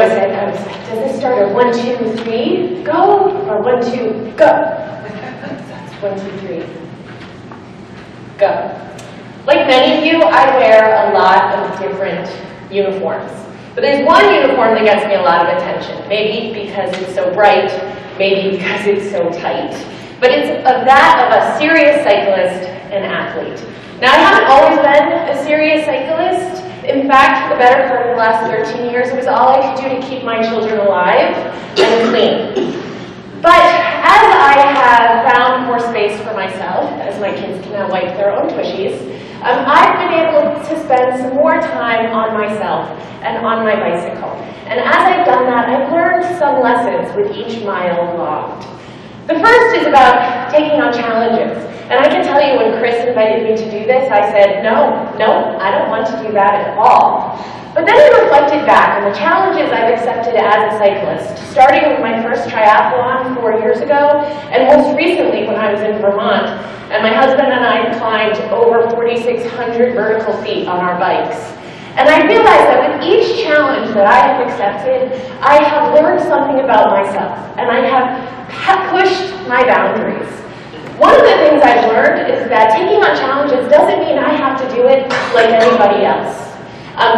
I said, does this start at 1, 2, 3, go? Or 1, 2, go? That's 1, 2, 3, go. Like many of you, I wear a lot of different uniforms. But there's one uniform that gets me a lot of attention. Maybe because it's so bright, maybe because it's so tight. But it's that of a serious cyclist and athlete. Now, I haven't always been a serious cyclist. In fact, for the better part of the last 13 years, it was all I could do to keep my children alive and clean. But as I have found more space for myself, as my kids can now wipe their own tushies, I've been able to spend some more time on myself and on my bicycle. And as I've done that, I've learned some lessons with each mile logged. The first is about taking on challenges. And I can tell you when Chris invited me to do this, I said, no, I don't want to do that at all. But then I reflected back on the challenges I've accepted as a cyclist, starting with my first triathlon 4 years ago, and most recently when I was in Vermont, and my husband and I climbed over 4,600 vertical feet on our bikes. And I realized that with each challenge that I have accepted, I have learned something about myself, and I have pushed my boundaries. One of the things I've learned is that taking on challenges doesn't mean I have to do it like anybody else.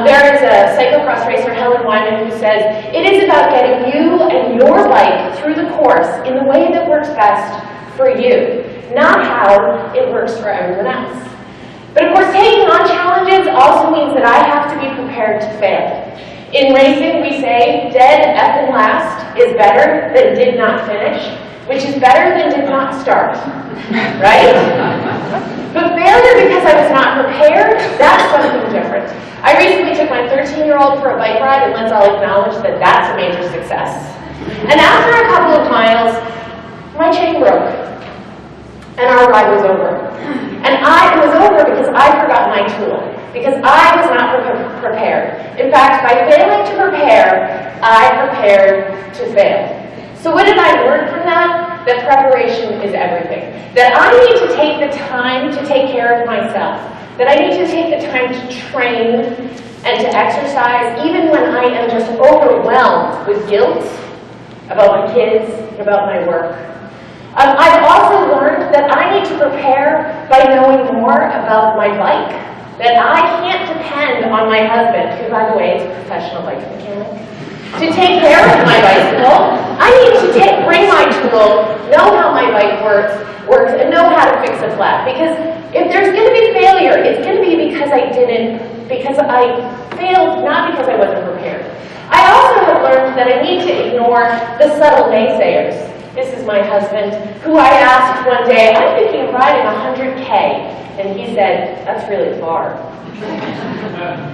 There is a cyclocross racer, Helen Wyman, who says, it is about getting you and your bike through the course in the way that works best for you, not how it works for everyone else. But of course, taking on challenges also means that I have to be prepared to fail. In racing, we say, dead effing last is better than did not finish, which is better than did not start, right? But failure because I was not prepared, that's something different. I recently took my 13-year-old for a bike ride, and let's all acknowledge that that's a major success. And after a couple of miles, my chain broke, and our ride was over. And it was over because I forgot my tool, because I was not prepared. In fact, by failing to prepare, I prepared to fail. So what did I learn from that? That preparation is everything. That I need to take the time to take care of myself. That I need to take the time to train and to exercise, even when I am just overwhelmed with guilt about my kids, about my work. I've also learned that I need to prepare by knowing more about my bike. That I can't depend on my husband, who, by the way, is a professional bike mechanic, to take care of my bicycle. I need to bring my tool, know how my bike works, and know how to fix a flat. Because if there's going to be failure, it's going to be because I failed, not because I wasn't prepared. I also have learned that I need to ignore the subtle naysayers. This is my husband, who I asked one day, I'm thinking of riding 100K. And he said, that's really far.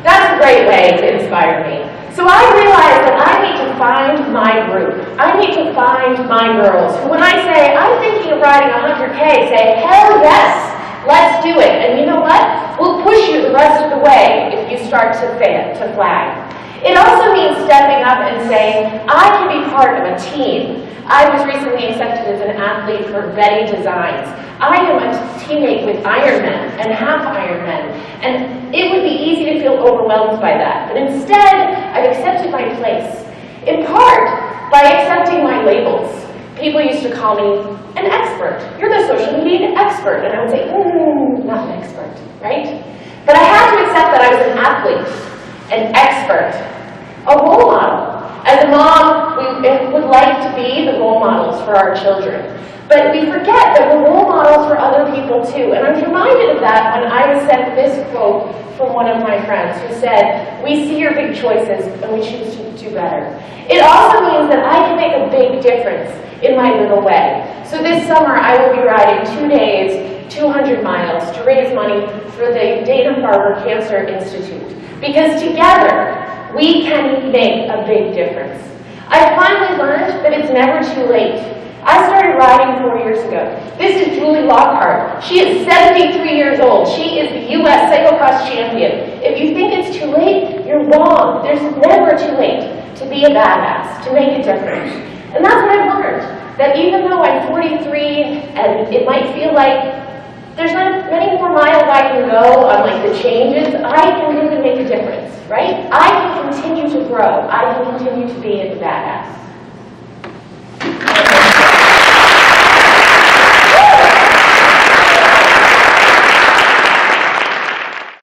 That's a great way to inspire me. So I realized that I need to find my group. I need to find my girls, who when I say, I'm thinking of riding 100K, say, hell yes, let's do it. And you know what? We'll push you the rest of the way if you start to flag. It also means stepping up and saying, I can be part of a team. I was recently accepted as an athlete for Betty Designs. I am a teammate with Ironmen and half Ironmen, and it would be easy to feel overwhelmed by that. But instead, I've accepted my place, in part by accepting my labels. People used to call me an expert. You're the social media expert. And I would say, not an expert, right? But I had to accept that I was an athlete, an expert, a role model. As a mom, we would like to be the role models for our children. But we forget that we're role models for other people too. And I'm reminded of that when I was sent this quote from one of my friends who said, we see your big choices and we choose to do better. It also means that I can make a big difference in my little way. So this summer I will be riding 2 days, 200 miles to raise money for the Dana-Farber Cancer Institute. Because together, we can make a big difference. I finally learned that it's never too late. I started riding 4 years ago. This is Julie Lockhart. She is 73 years old. She is the U.S. cyclocross champion. If you think it's too late, you're wrong. There's never too late to be a badass, to make a difference. And that's what I've learned. That even though I'm 43 and it might feel like there's not many more miles I can go on like the changes, I can really make a difference, right? I can continue to grow. grow. I can continue to be the badass.